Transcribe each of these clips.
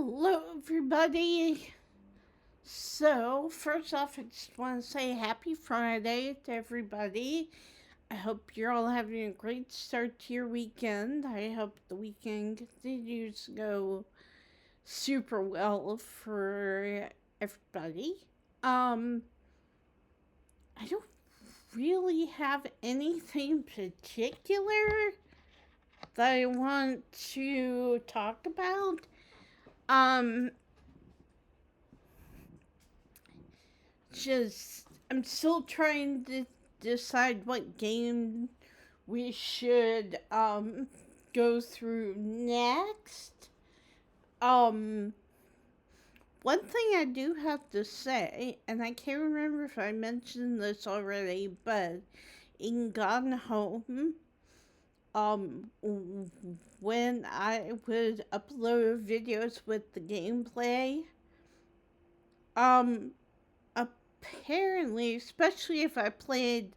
Hello, everybody. So, first off, I just want to say happy Friday to everybody. I hope you're all having a great start to your weekend. I hope the weekend continues to go super well for everybody. Um, I don't really have anything particular that I want to talk about. Um, just I'm still trying to decide what game we should go through next. Um One thing I do have to say, and I can't remember if I mentioned this already, but in Gone Home, when I would upload videos with the gameplay, um apparently, especially if I played,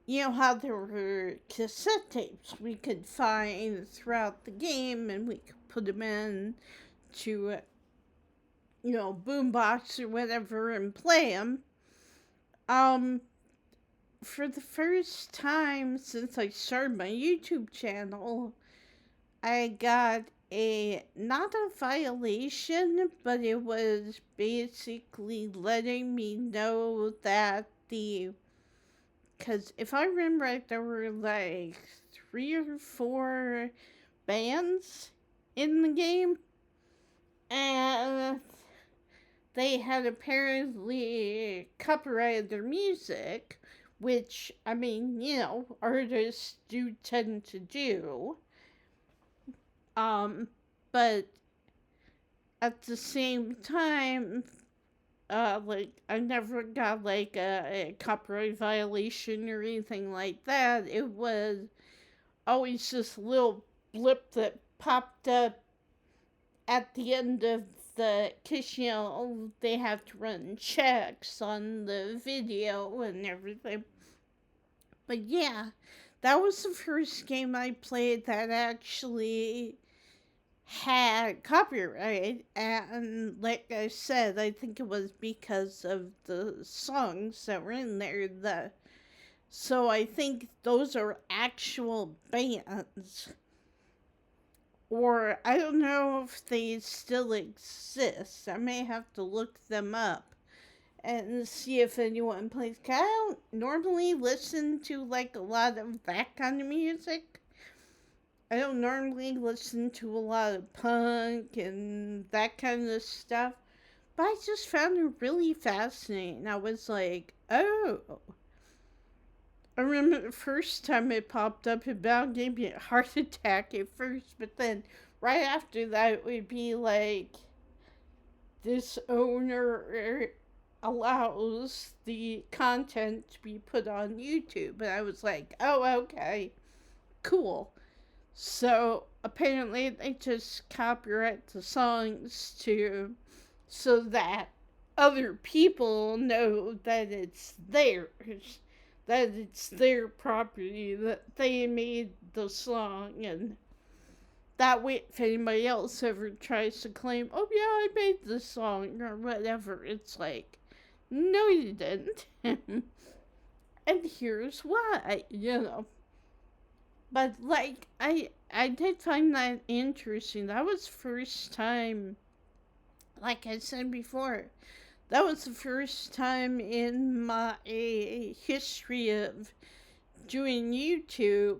how there were cassette tapes we could find throughout the game and we could put them in to, boombox or whatever and play them. Um, for the first time since I started my YouTube channel, I got not a violation, but it was basically letting me know that because if I remember right, there were like 3 or 4 bands in the game, and they had apparently copyrighted their music, which, I mean, artists do tend to do. But at the same time, like, I never got like a copyright violation or anything like that. It was always this little blip that popped up at the end of cause they have to run checks on the video and everything. But yeah, that was the first game I played that actually had copyright, and like I said, I think it was because of the songs that were in there. So I think those are actual bands, or I don't know if they still exist. I may have to look them up and see if anyone plays. 'Cause I don't normally listen to like a lot of that kind of music. I don't normally listen to a lot of punk and that kind of stuff, but I just found it really fascinating. I was like, oh. I remember the first time it popped up, it about gave me a heart attack at first, but then right after that, it would be like, this owner allows the content to be put on YouTube. And I was like, oh, okay, cool. So apparently they just copyright the songs so that other people know that it's theirs, that it's their property, that they made the song, and that way if anybody else ever tries to claim, oh yeah, I made the song or whatever, it's like, no you didn't. And here's why. But like I did find that interesting. That was first time, like I said before, that was the first time in my history of doing YouTube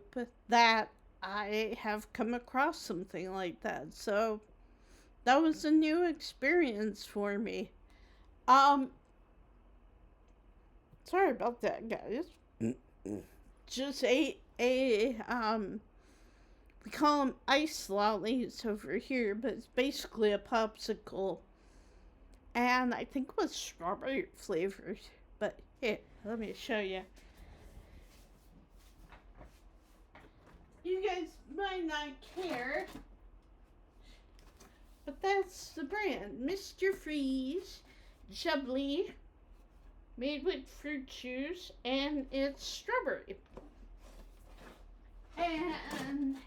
that I have come across something like that. So that was a new experience for me. Um Sorry about that, guys. Just we call them ice lollies over here, but it's basically a popsicle, and I think it was strawberry flavored. But here, let me show you. You guys might not care, but that's the brand, Mr. Freeze Jubbly, made with fruit juice, and it's strawberry. And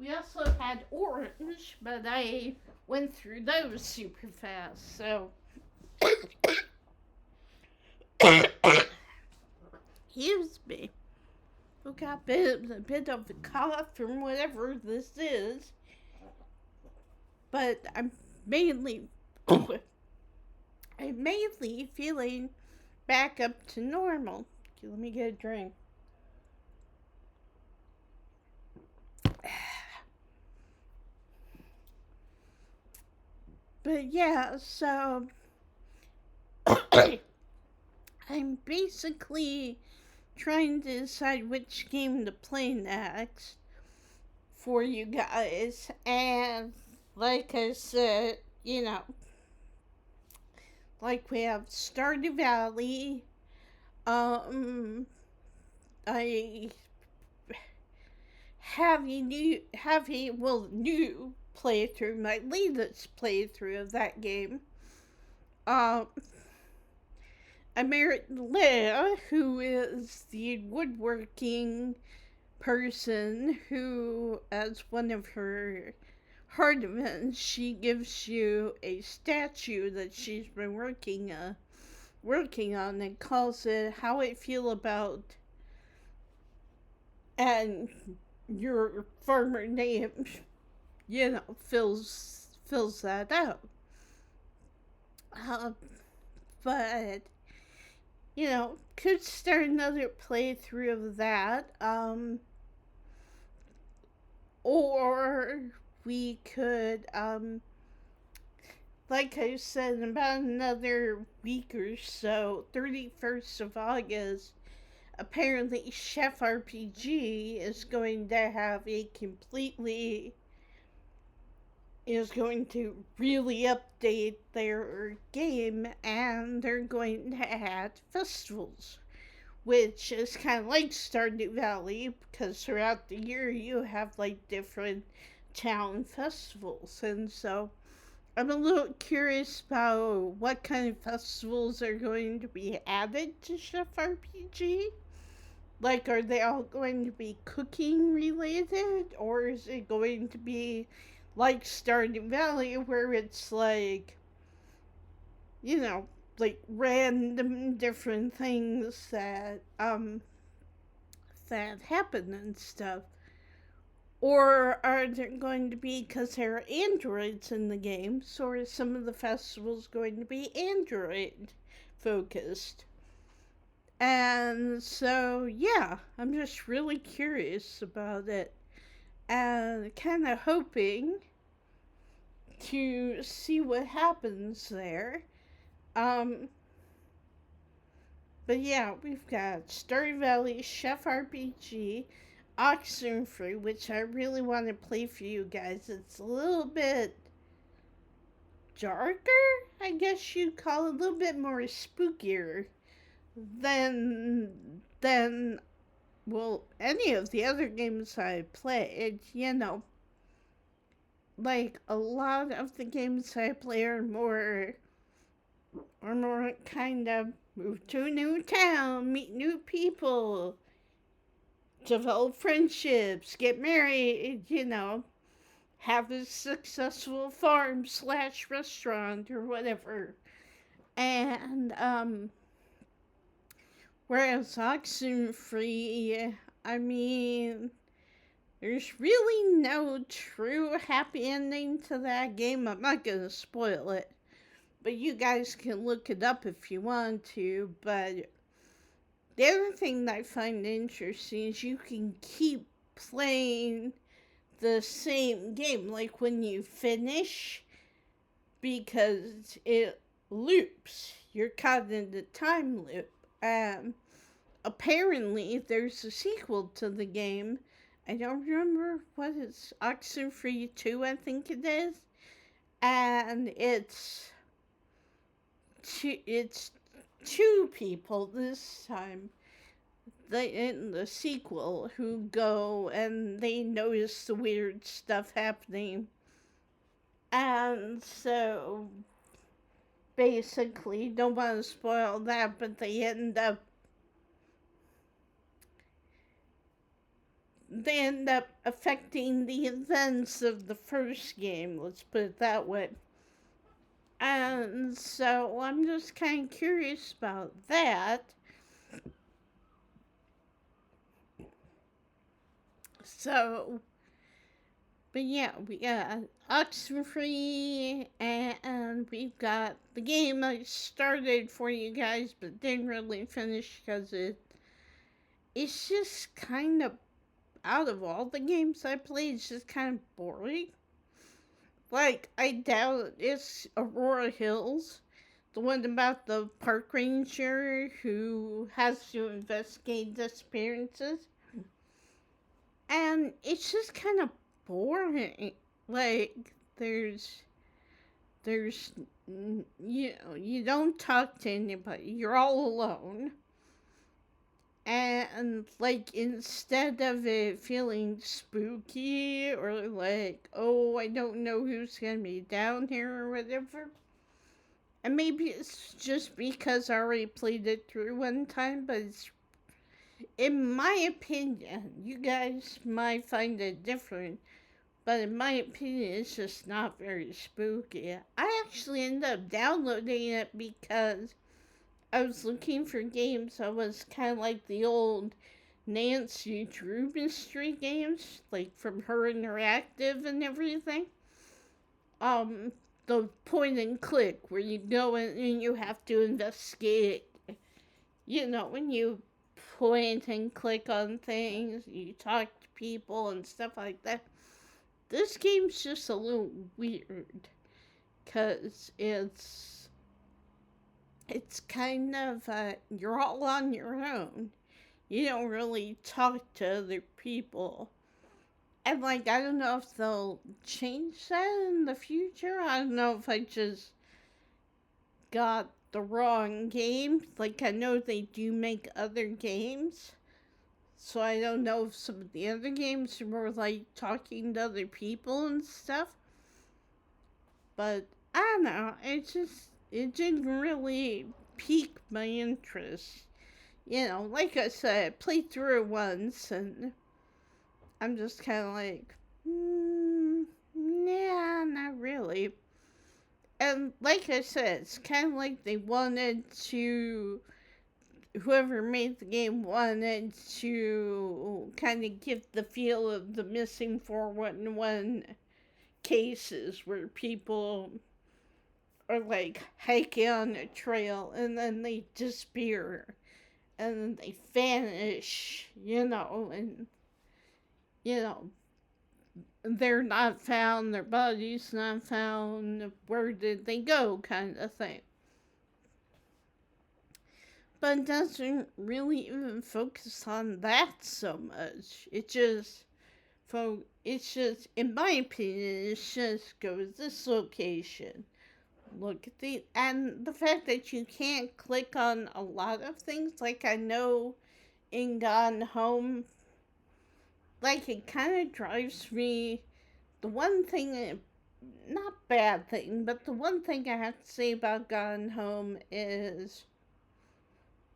We also had Orange, but I went through those super fast, so. Excuse me. We got a bit of a cough from whatever this is, but mainly, I'm mainly feeling back up to normal. Okay, let me get a drink. But yeah, so I'm basically trying to decide which game to play next for you guys. And like I said, like we have Stardew Valley. I new playthrough, my latest playthrough of that game. Um, I married Leah, who is the woodworking person who, as one of her hard events, she gives you a statue that she's been working on and calls it How I Feel About, and your farmer name, fills that out. Uh, but could start another playthrough of that. Or we could, like I said, in about another week or so, 31st of August, apparently Chef RPG is going to have a completely is going to really update their game, and they're going to add festivals, which is kind of like Stardew Valley, because throughout the year you have like different town festivals. And so I'm a little curious about what kind of festivals are going to be added to Chef RPG. Like, are they all going to be cooking related, or is it going to be like Stardew Valley, where it's like, you know, like random different things that happen and stuff? Or are there going to be, because there are androids in the game, so are some of the festivals going to be android focused? And so, yeah, I'm just really curious about it and kind of hoping to see what happens there. Um, but yeah, we've got Stardew Valley, Chef RPG, Oxenfree, which I really want to play for you guys. It's a little bit darker, I guess you'd call it, a little bit more spookier than well, any of the other games I played. Like a lot of the games I play are more kind of move to a new town, meet new people, develop friendships, get married, have a successful farm slash restaurant or whatever. And whereas Oxenfree, I mean, there's really no true happy ending to that game. I'm not gonna spoil it, but you guys can look it up if you want to. But the other thing that I find interesting is you can keep playing the same game, like when you finish, because it loops. You're caught in the time loop. Apparently, there's a sequel to the game. I don't remember what it's, Oxenfree 2, I think it is. And it's two people this time, in the sequel, who go and they notice the weird stuff happening. And so basically, don't want to spoil that, but they end up affecting the events of the first game, let's put it that way. And so I'm just kind of curious about that. So, but yeah, we got Oxenfree, and we've got the game I started for you guys, but didn't really finish because it's just kind of, out of all the games I played, it's just kind of boring. Like, I doubt it's Aurora Hills, the one about the park ranger who has to investigate disappearances. And it's just kind of boring. Like, there's, you don't talk to anybody. You're all alone. And, like, instead of it feeling spooky or like, oh, I don't know who's gonna be down here or whatever. And maybe it's just because I already played it through one time, but it's, in my opinion, you guys might find it different, but in my opinion, it's just not very spooky. I actually ended up downloading it because I was looking for games that was kind of like the old Nancy Drew mystery games, like from Her Interactive and everything. Um, the point and click where you go in and you have to investigate. When you point and click on things, you talk to people and stuff like that. This game's just a little weird because it's kind of you're all on your own. You don't really talk to other people. And like, I don't know if they'll change that in the future. I don't know if I just got the wrong game. Like, I know they do make other games. So I don't know if some of the other games are more like talking to other people and stuff. But I don't know. It didn't really pique my interest. Like I said, I played through it once and I'm just kind of like, nah, not really. And like I said, it's kind of like they wanted to, whoever made the game wanted to kind of give the feel of the missing 411 cases where people are like hiking on a trail and then they disappear and then they vanish, and you know, they're not found, their body's not found, where did they go, kind of thing. But it doesn't really even focus on that so much. It's just, in my opinion, it just goes this location. Look at and the fact that you can't click on a lot of things, like I know in Gone Home, like it kind of drives me. The one thing, not bad thing, but the one thing I have to say about Gone Home is,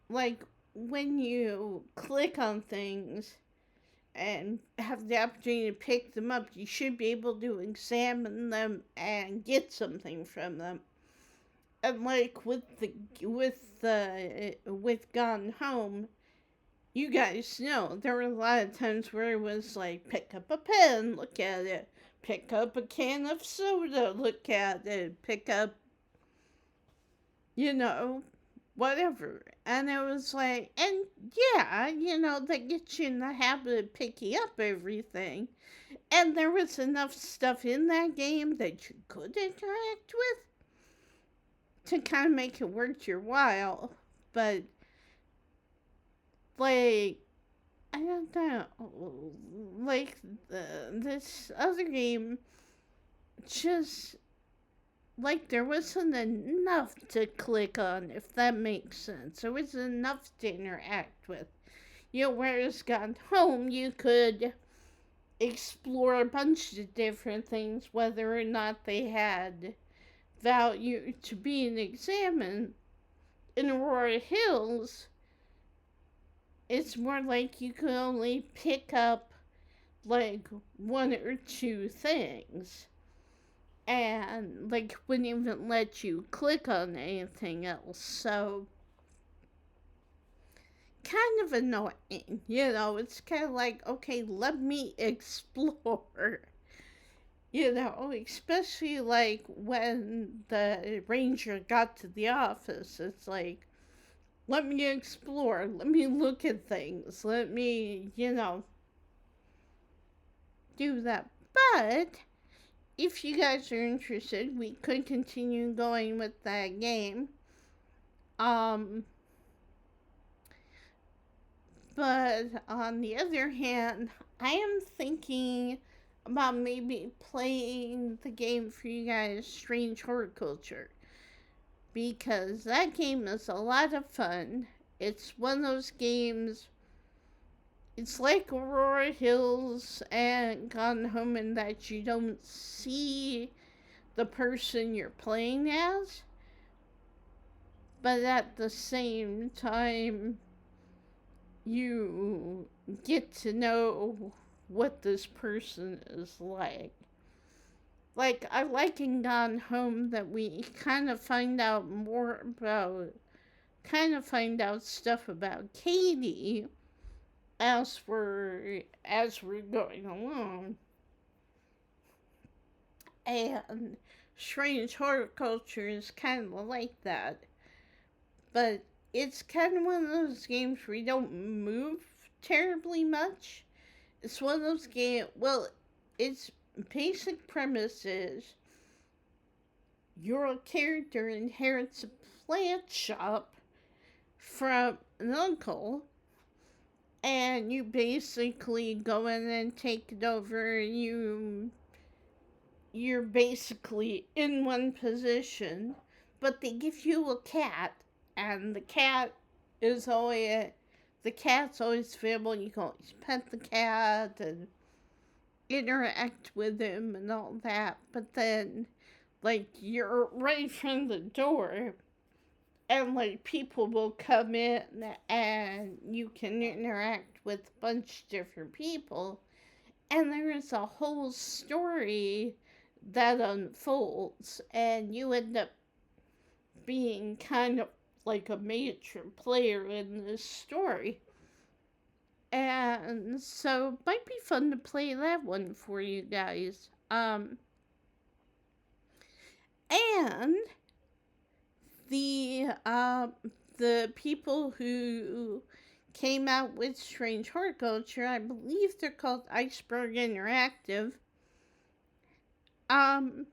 like, when you click on things and have the opportunity to pick them up, you should be able to examine them and get something from them. And like with Gone Home, you guys know there were a lot of times where it was like, pick up a pen, look at it, pick up a can of soda, look at it, pick up, whatever. And it was like, and yeah, that gets you in the habit of picking up everything. And there was enough stuff in that game that you could interact with to kind of make it worth your while. But, like, I don't know. Like, this other game, just, like, there wasn't enough to click on, if that makes sense. There wasn't enough to interact with. Whereas Gone Home, you could explore a bunch of different things, whether or not they had value to being examined. In Aurora Hills, it's more like you could only pick up like one or two things, and like wouldn't even let you click on anything else. So kind of annoying, it's kind of like, okay, let me explore. Especially like when the ranger got to the office, it's like, let me explore, let me look at things, let me, do that. But if you guys are interested, we could continue going with that game. Um, but on the other hand, I am thinking about maybe playing the game for you guys, Strange Horticulture, because that game is a lot of fun. It's one of those games. It's like Aurora Hills and Gone Home in that you don't see the person you're playing as, but at the same time, you get to know what this person is like. Like, I like in Gone Home that we kind of find out stuff about Katie as we're going along. And Strange Horticulture is kind of like that. But it's kind of one of those games where you don't move terribly much. It's one of those games, well, its basic premise is your character inherits a plant shop from an uncle, and you basically go in and take it over. You're basically in one position, but they give you a cat, and is always the cat's always available. You can always pet the cat and interact with him and all that. But then, like, you're right from the door, and like people will come in and you can interact with a bunch of different people, and there is a whole story that unfolds, and you end up being kind of like a major player in this story. And so it might be fun to play that one for you guys. And the the people who came out with Strange Horticulture, I believe they're called Iceberg Interactive, um,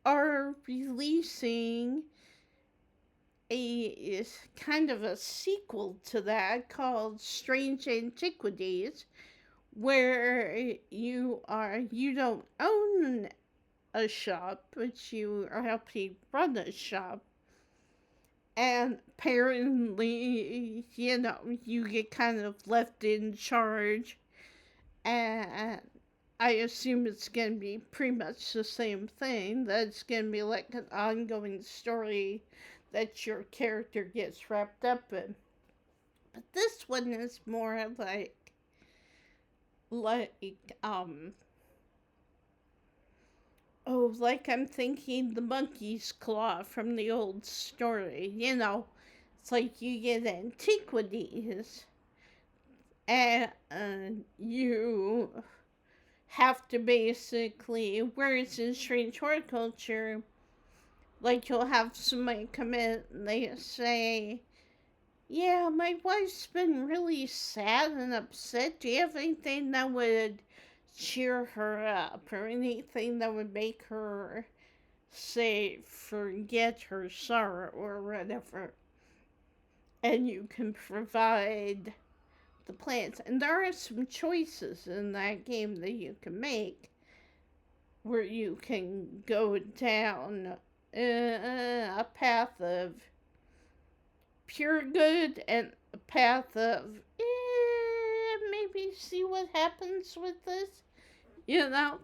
are releasing a kind of a sequel to that called Strange Antiquities, where you don't own a shop, but you are helping run a shop. And apparently, you get kind of left in charge, and I assume it's going to be pretty much the same thing. That it's going to be like an ongoing story that your character gets wrapped up in. But this one is more like like I'm thinking the monkey's claw from the old story. It's like you get antiquities, and you have to basically, whereas in Strange Horticulture, like you'll have somebody come in and they say, yeah, my wife's been really sad and upset. Do you have anything that would cheer her up, or anything that would make her, say, forget her sorrow or whatever? And you can provide the plants. And there are some choices in that game that you can make, where you can go down a path of pure good and a path of maybe see what happens with this. You know,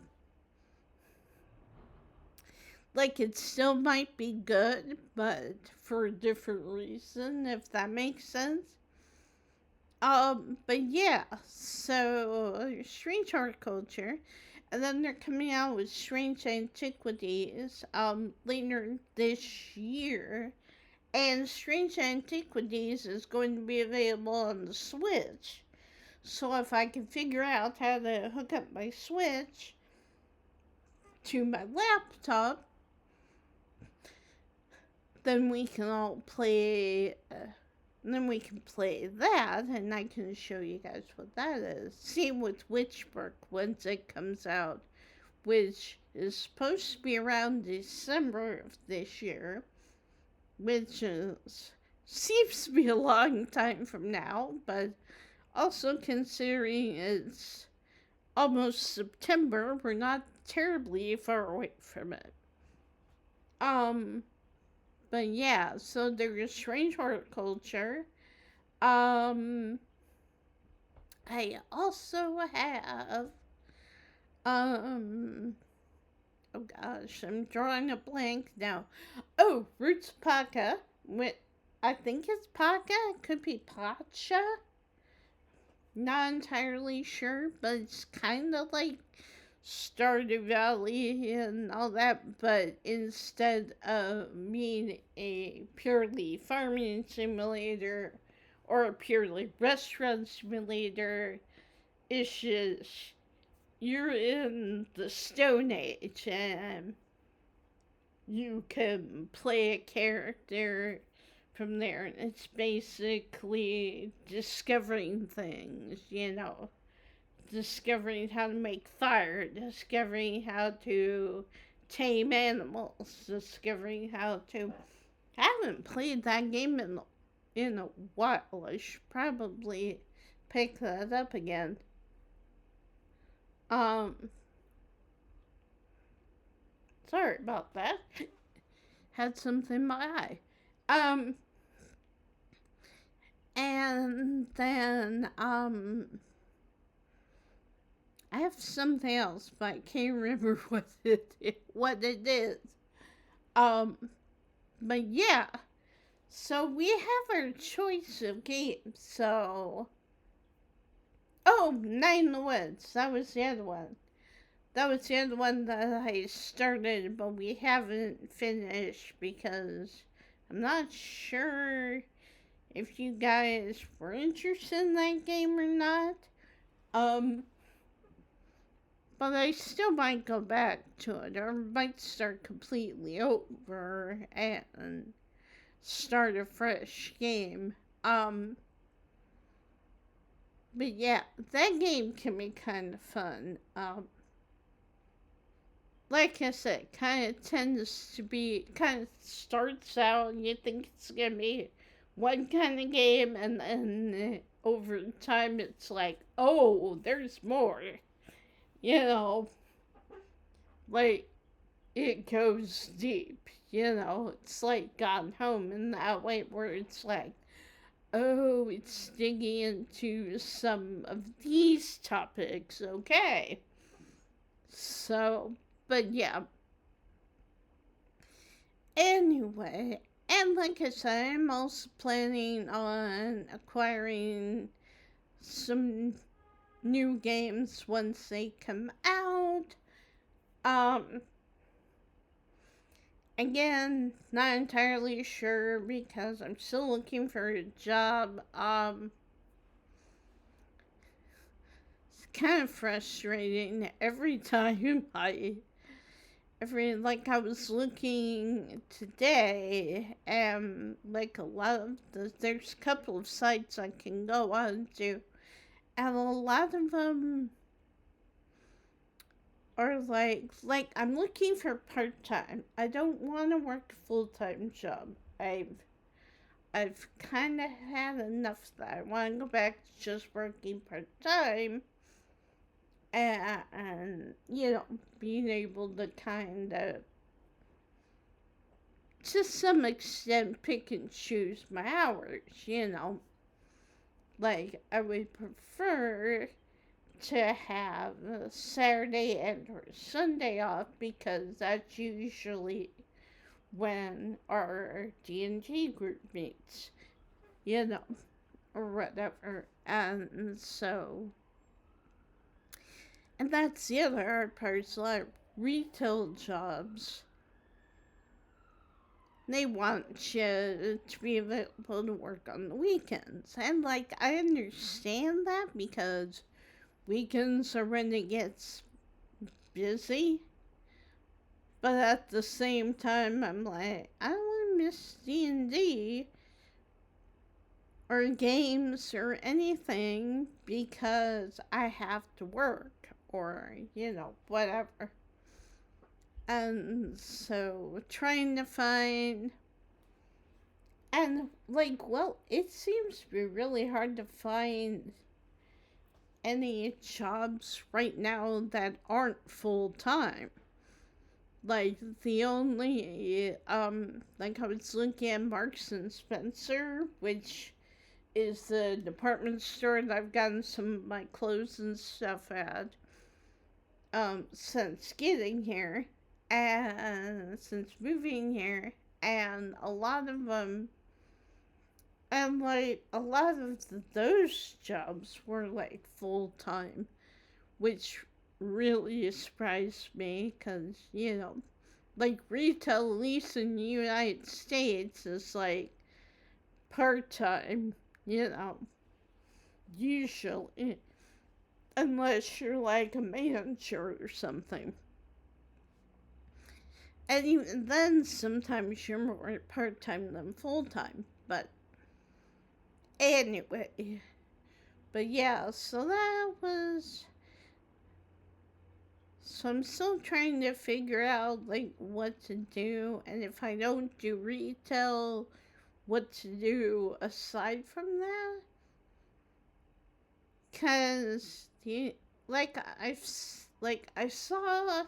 like it still might be good, but for a different reason, if that makes sense. But yeah, so Strange Horticulture, and then they're coming out with Strange Antiquities, later this year. And Strange Antiquities is going to be available on the Switch. So if I can figure out how to hook up my Switch to my laptop, then we can all play. Then we can play that, and I can show you guys what that is. Same with Witchbrook once it comes out, which is supposed to be around December of this year, which seems to be a long time from now, but also considering it's almost September, we're not terribly far away from it. Um, but yeah, so there's Strange Horticulture. Um, I also have, um, oh gosh, I'm drawing a blank now. Oh, Roots Paca. I think it's Paca. It could be Pacha. Not entirely sure, but it's kind of like Stardew Valley and all that, but instead of being a purely farming simulator or a purely restaurant simulator, it's just you're in the Stone Age and you can play a character from there, and it's basically discovering things, discovering how to make fire, discovering how to tame animals, discovering how to. I haven't played that game in a while. I should probably pick that up again. Um, Sorry about that. Had something in my eye. Um, and then I have something else, but I can't remember what it is. Um, but yeah, so we have our choice of games. So, oh, Night in the Woods. That was the other one. That was the other one that I started, but we haven't finished because I'm not sure if you guys were interested in that game or not. But I still might go back to it, or might start completely over and start a fresh game. But yeah, that game can be kind of fun. Like I said, kind of tends to be, kind of starts out and you think it's gonna be one kind of game, and then over time it's like, oh, there's more. You know, like it goes deep. It's like Gone Home in that way, where it's like, oh, it's digging into some of these topics, okay. So, but yeah. Anyway, and like I said, I'm also planning on acquiring some new games once they come out. Um, Again, not entirely sure because I'm still looking for a job. It's kind of frustrating every time like I was looking today, and like a lot of there's a couple of sites I can go on to, and a lot of them are like I'm looking for part-time. I don't want to work a full-time job. I've kind of had enough of that. I want to go back to just working part-time, and being able to kind of, to some extent, pick and choose my hours. Like, I would prefer to have a Saturday and or Sunday off because that's usually when our D&D group meets, you know. or whatever. And that's the other hard part is a lot of retail jobs. They want you to be available to work on the weekends. And, like, I understand that because weekends are when it gets busy. But at the same time, I'm like, I don't want to miss D&D or games or anything because I have to work or, whatever. And so trying to find, and like, well, it seems to be really hard to find any jobs right now that aren't full time. Like, the only, like, I was looking at Marks and Spencer, which is the department store that I've gotten some of my clothes and stuff at, since getting here, and since moving here, and a lot of them, and, like, a lot of those jobs were, like, full-time, which really surprised me, because, like, retail, at least in the United States, is, like, part-time, usually, unless you're, like, a manager or something. And even then, sometimes you're more part-time than full-time, but anyway. But yeah, so I'm still trying to figure out, like, what to do, and if I don't do retail, what to do aside from that. Because, I saw,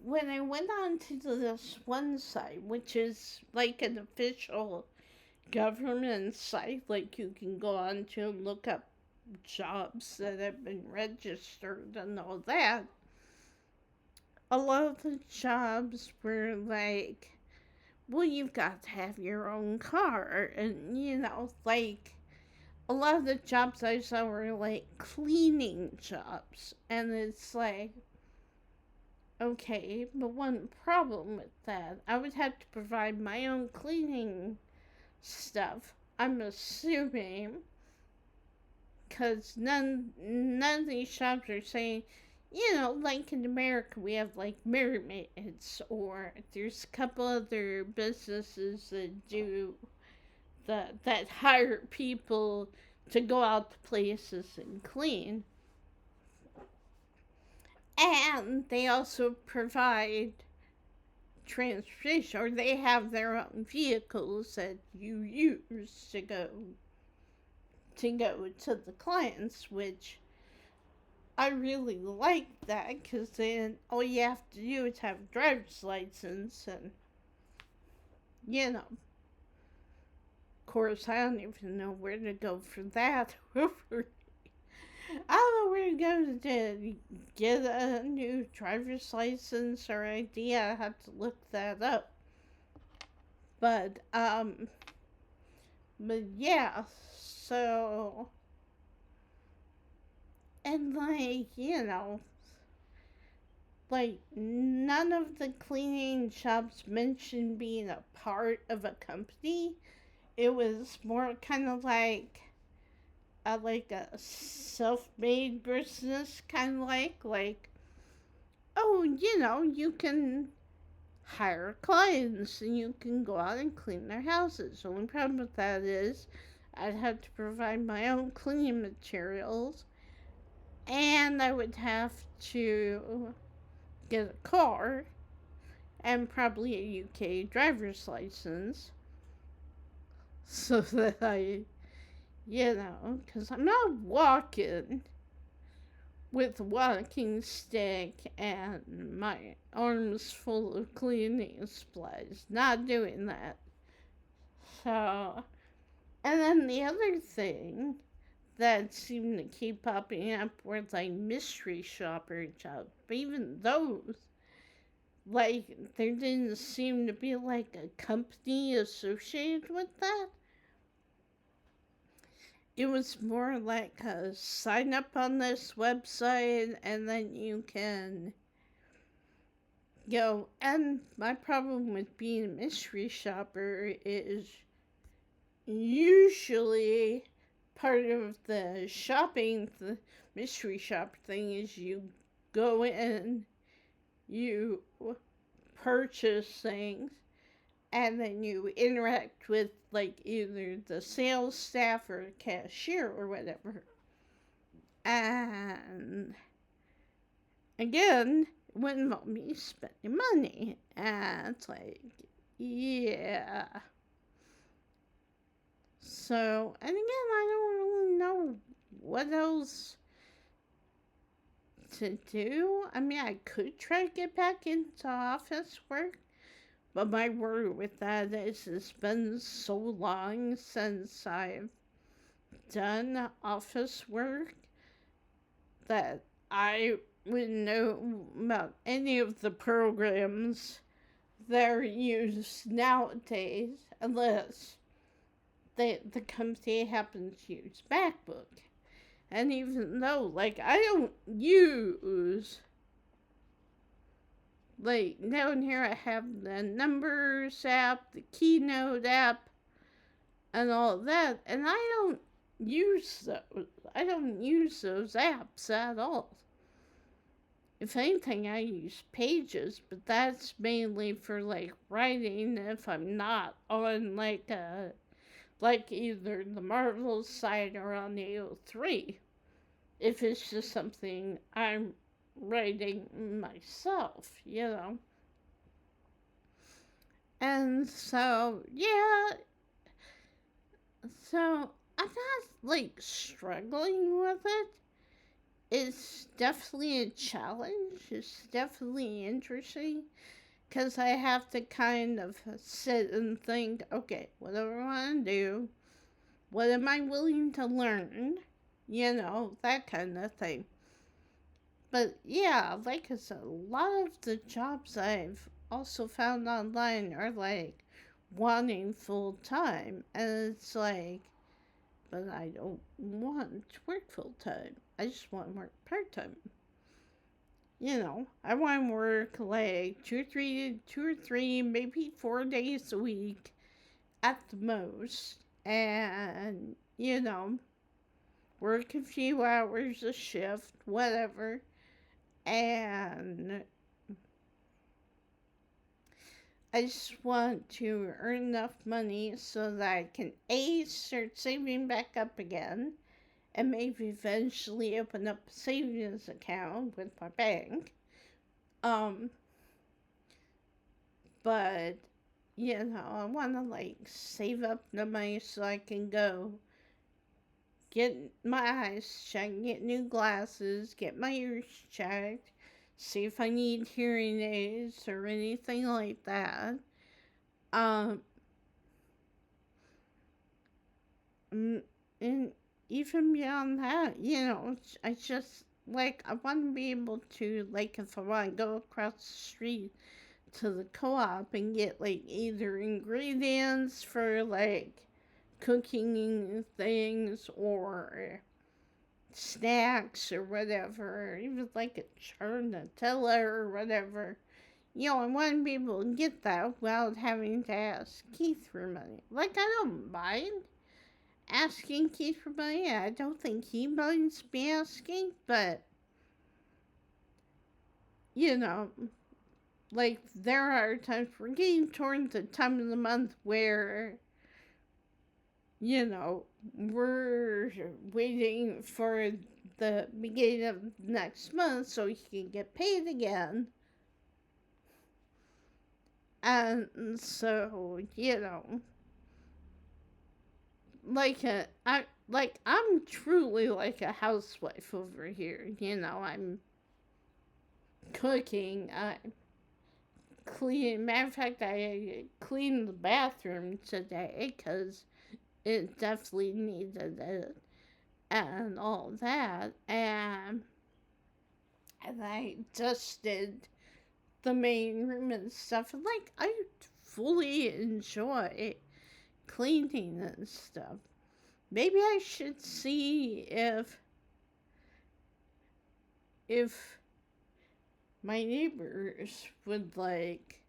when I went on to this one site, which is, like, an official government site, like, you can go on to and look up jobs that have been registered and all that. A lot of the jobs were like, well, you've got to have your own car, and, like, a lot of the jobs I saw were, like, cleaning jobs, and it's like, okay, but one problem with that, I would have to provide my own cleaning stuff, I'm assuming, because none of these shops are saying, like in America, we have, like, mermaids, or there's a couple other businesses that do that hire people to go out to places and clean. And they also provide transportation, or they have their own vehicles that you use to go to the clients, which I really like that, because then all you have to do is have a driver's license, and, of course, I don't even know where to go for that. I don't know where to go to get a new driver's license or ID. I have to look that up. But yeah, so, and, like, like, none of the cleaning shops mentioned being a part of a company. It was more kind of like a self-made business, kind of like, oh, you can hire clients and you can go out and clean their houses. The only problem with that is I'd have to provide my own cleaning materials, and I would have to get a car and probably a UK driver's license so that because I'm not walking with a walking stick and my arms full of cleaning supplies. Not doing that. So, and then the other thing that seemed to keep popping up were, like, mystery shopper jobs. But even those, like, there didn't seem to be, like, a company associated with that. it was more like a sign up on this website and then you can go. And my problem with being a mystery shopper is usually part of the shopping, the mystery shop thing is you go in, you purchase things, and then you interact with like either the sales staff or cashier or whatever. And again, it wouldn't involve me spending money. And it's like, yeah. So, and again, I don't really know what else to do. I mean, I could try to get back into office work, but my word with that is it's been so long since I've done office work that I wouldn't know about any of the programs that are used nowadays unless the company happens to use MacBook. And even though, like, I don't use, like, down here I have the Numbers app, the Keynote app, and all that, and I don't use those. I don't use those apps at all. If anything, I use Pages, but that's mainly for, like, writing if I'm not on, like, either the Marvel site or on the AO3. If it's just something I'm writing myself, you know. And so, yeah. So, I'm not, like, struggling with it. It's definitely a challenge. It's definitely interesting. Because I have to kind of sit and think, okay, what do I want to do? What am I willing to learn? You know, that kind of thing. But yeah, like I said, a lot of the jobs I've also found online are like wanting full time. And it's like, but I don't want to work full time. I just want to work part time. You know, I want to work like two or three, maybe 4 days a week at the most. And, you know, work a few hours a shift, whatever. And I just want to earn enough money so that I can A, start saving back up again, and maybe eventually open up a savings account with my bank. But, you know, I want to like save up the money so I can go get my eyes checked, get new glasses, get my ears checked, see if I need hearing aids or anything like that. Um, and even beyond that, you know, I just like I want to be able to like if I want to go across the street to the co-op and get like either ingredients for like cooking things or snacks or whatever, or even like a jar Nutella or whatever. You know, I want to be able to get that without having to ask Keith for money. Like, I don't mind asking Keith for money. I don't think he minds me asking, but, you know, like, there are times we're getting towards the time of the month where, you know, we're waiting for the beginning of next month so he can get paid again. And so, you know, I'm truly like a housewife over here. You know, I'm cooking, I'm cleaning. Matter of fact, I cleaned the bathroom today because it definitely needed it and all that. And I dusted the main room and stuff. And like, I fully enjoy cleaning and stuff. maybe I should see if my neighbors would like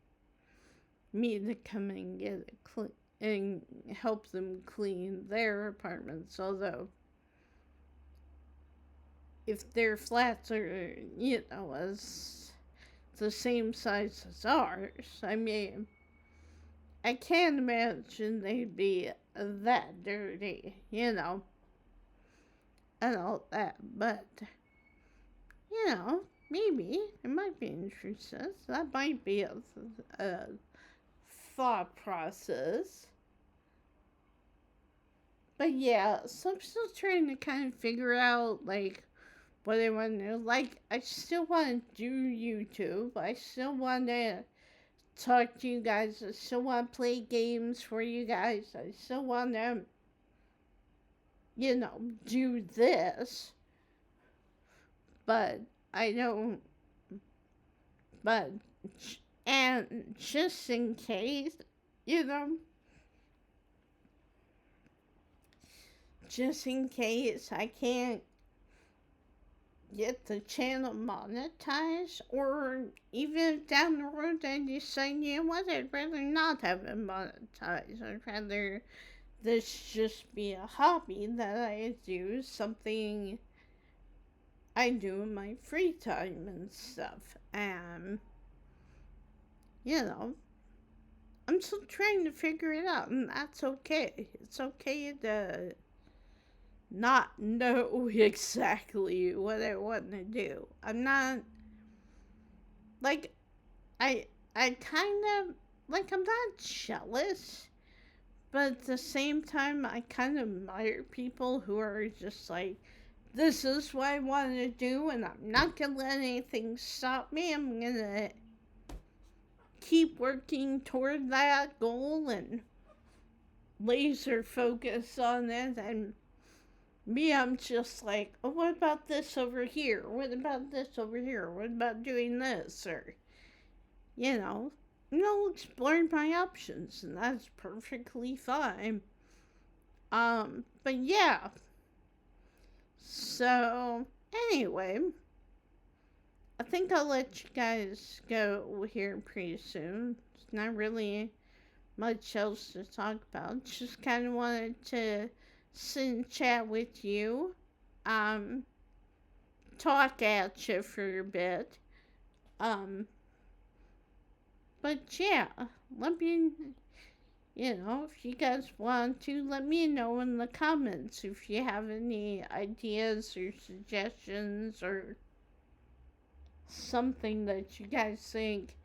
me to come and get it clean and help them clean their apartments. Although, if their flats are, as the same size as ours, I mean, I can't imagine they'd be that dirty, and all that. But, maybe it might be interesting. That might be a thought process. But yeah, so I'm still trying to kind of figure out like what I want to do. Like, I still want to do YouTube. I still want to talk to you guys. I still want to play games for you guys. I still want to, do this. But I don't. But, and just in case, you know, just in case I can't get the channel monetized, or even down the road I decide, what, I'd rather not have it monetized. I'd rather this just be a hobby that I do, something I do in my free time and stuff. And, I'm still trying to figure it out, and that's okay. It's okay to not know exactly what I want to do. I'm not like I kind of like I'm not jealous, but at the same time I kind of admire people who are just like, this is what I want to do and I'm not going to let anything stop me. I'm going to keep working toward that goal and laser focus on it. And me, I'm just like, oh, what about this over here? What about this over here? What about doing this? Or, exploring my options, and that's perfectly fine. But yeah. So, anyway, I think I'll let you guys go here pretty soon. It's not really much else to talk about. Just kind of wanted to sit and chat with you, um, talk at you for a bit. Um, but yeah, let me, if you guys want to, let me know in the comments if you have any ideas or suggestions or something that you guys think,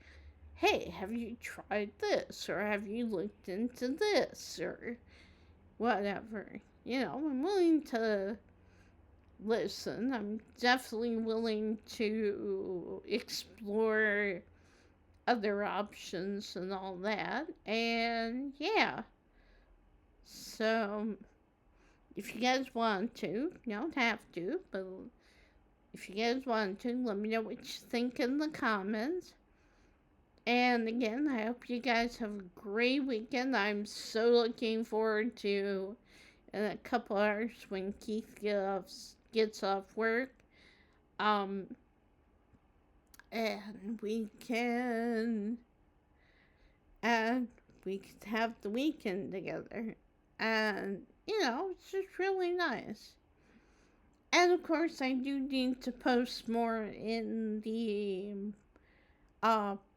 hey, have you tried this? Or have you looked into this? Or whatever. I'm willing to listen. I'm definitely willing to explore other options and all that. And yeah. So, if you guys want to, you don't have to, but if you guys want to, let me know what you think in the comments. And again, I hope you guys have a great weekend. I'm so looking forward to in a couple hours when Keith gets off work. And we can have the weekend together. And it's just really nice. And of course, I do need to post more in the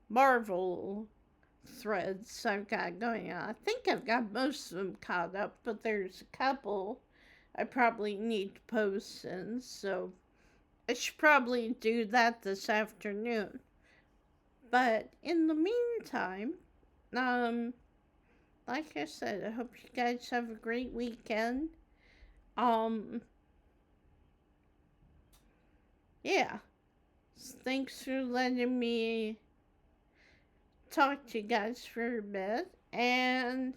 Marvel threads I've got going on. I think I've got most of them caught up, but there's a couple I probably need to post in, so I should probably do that this afternoon. But in the meantime, like I said, I hope you guys have a great weekend. Yeah. Thanks for letting me talk to you guys for a bit, and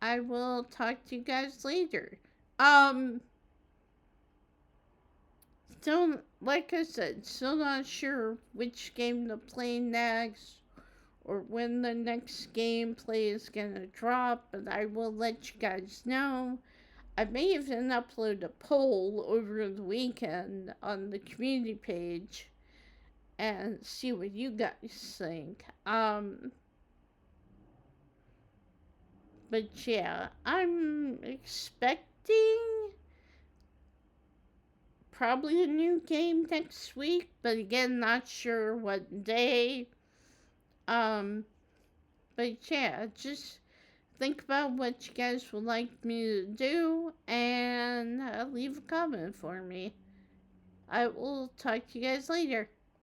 I will talk to you guys later. Still, like I said, still not sure which game to play next or when the next gameplay is gonna drop, but I will let you guys know. I may even upload a poll over the weekend on the community page and see what you guys think. But yeah, I'm expecting probably a new game next week, but again, not sure what day. Um, but yeah, just think about what you guys would like me to do and leave a comment for me. I will talk to you guys later.